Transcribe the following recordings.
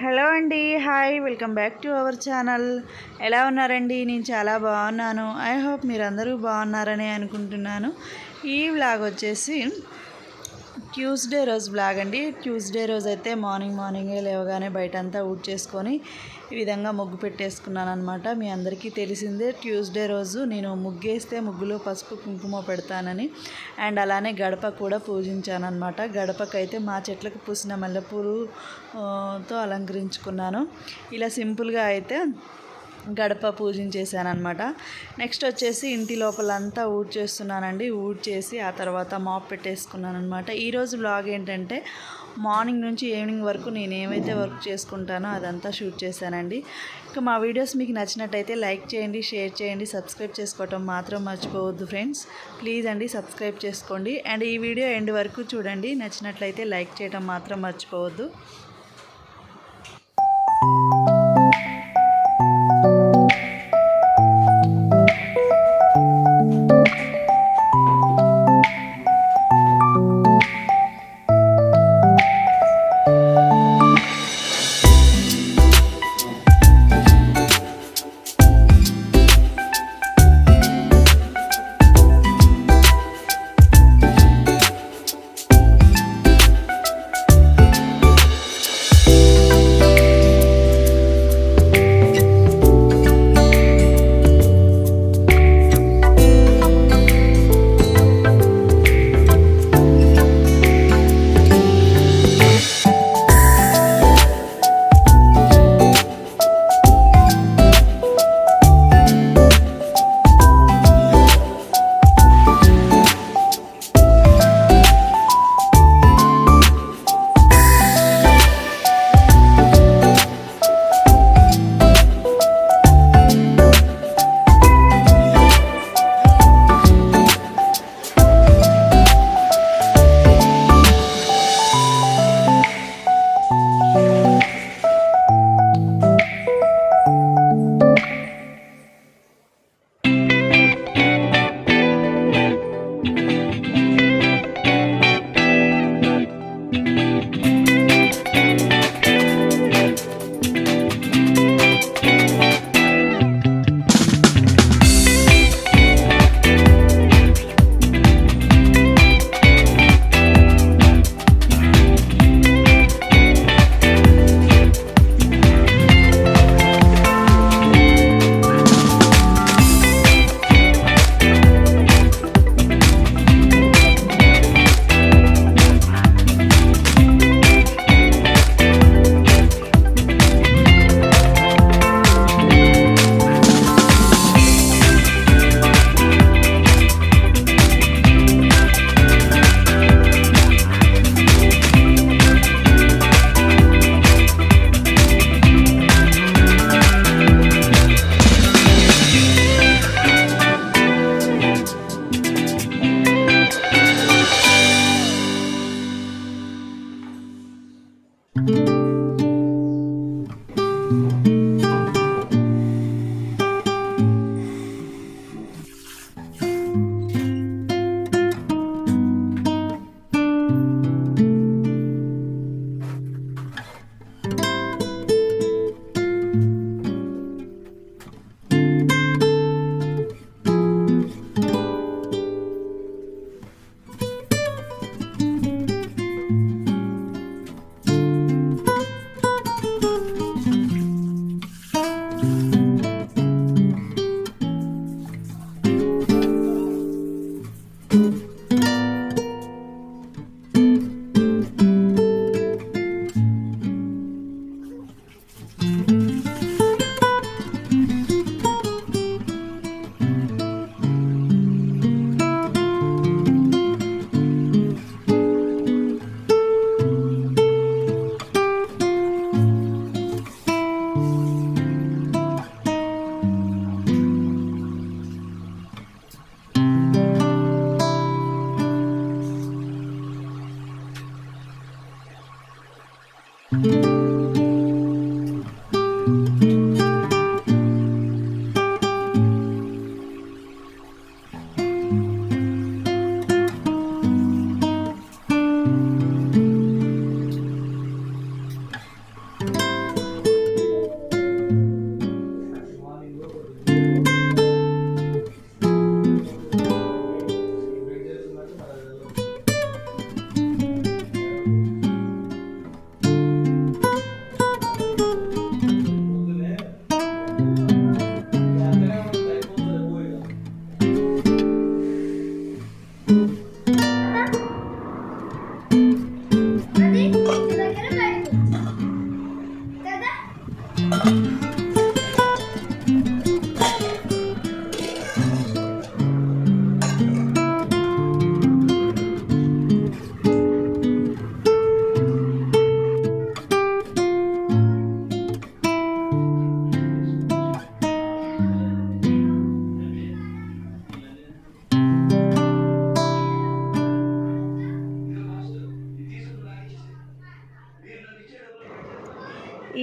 Hello అండి. Hi, welcome back to our channel. ఎలా ఉన్నారండి? నేను చాలా బాగున్నాను. ఐ హోప్ మీరందరూ బాగున్నారని అనుకుంటున్నాను. ఈ వ్లాగ్ వచ్చేసి ట్యూస్డే రోజు వ్లాగ్ అండి. ట్యూస్డే రోజు అయితే మార్నింగే లేవగానే బయటంతా ఊడ్చేసుకొని ఈ విధంగా ముగ్గు పెట్టేసుకున్నాను అనమాట. మీ అందరికీ తెలిసిందే, ట్యూస్డే రోజు నేను ముగ్గేస్తే ముగ్గులో పసుపు కుంకుమ పెడతానని, అండ్ అలానే గడప కూడా పూజించాను అనమాట. గడపకైతే మా చెట్లకు పూసిన మల్లెపూలుతో అలంకరించుకున్నాను. ఇలా సింపుల్గా అయితే గడప పూజించేసాను అనమాట. నెక్స్ట్ వచ్చేసి ఇంటి లోపలంతా ఊడ్చేస్తున్నానండి. ఊడ్చేసి ఆ తర్వాత మాప్ పెట్టేసుకున్నాను అనమాట. ఈరోజు వ్లాగ్ ఏంటంటే మార్నింగ్ నుంచి ఈవినింగ్ వరకు నేను ఏమైతే వర్క్ చేసుకుంటానో అదంతా షూట్ చేశానండి. ఇంకా మా వీడియోస్ మీకు నచ్చినట్టయితే లైక్ చేయండి, షేర్ చేయండి, సబ్స్క్రైబ్ చేసుకోవటం మాత్రం మర్చిపోవద్దు ఫ్రెండ్స్. ప్లీజ్ అండి సబ్స్క్రైబ్ చేసుకోండి. అండ్ ఈ వీడియో ఎండ్ వరకు చూడండి. నచ్చినట్లయితే లైక్ చేయడం మాత్రం మర్చిపోవద్దు.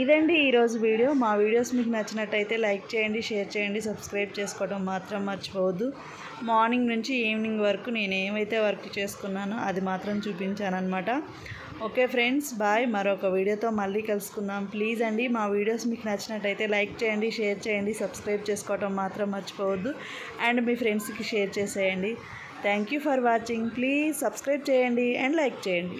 ఇదండి ఈరోజు వీడియో. మా వీడియోస్ మీకు నచ్చినట్టయితే లైక్ చేయండి, షేర్ చేయండి, సబ్స్క్రైబ్ చేసుకోవడం మాత్రం మర్చిపోవద్దు. మార్నింగ్ నుంచి ఈవినింగ్ వరకు నేను ఏమైతే వర్క్ చేసుకున్నానో అది మాత్రం చూపించానన్నమాట. Okay friends, bye. మరొక వీడియోతో మళ్ళీ కలుసుకుందాం. ప్లీజ్ అండి మా వీడియోస్ మీకు నచ్చినట్టయితే లైక్ చేయండి, షేర్ చేయండి, సబ్స్క్రైబ్ చేసుకోవడం మాత్రం మర్చిపోవద్దు. అండ్ మీ ఫ్రెండ్స్కి షేర్ చేసేయండి. Thank you for watching. Please subscribe చేయండి అండ్ లైక్ చేయండి.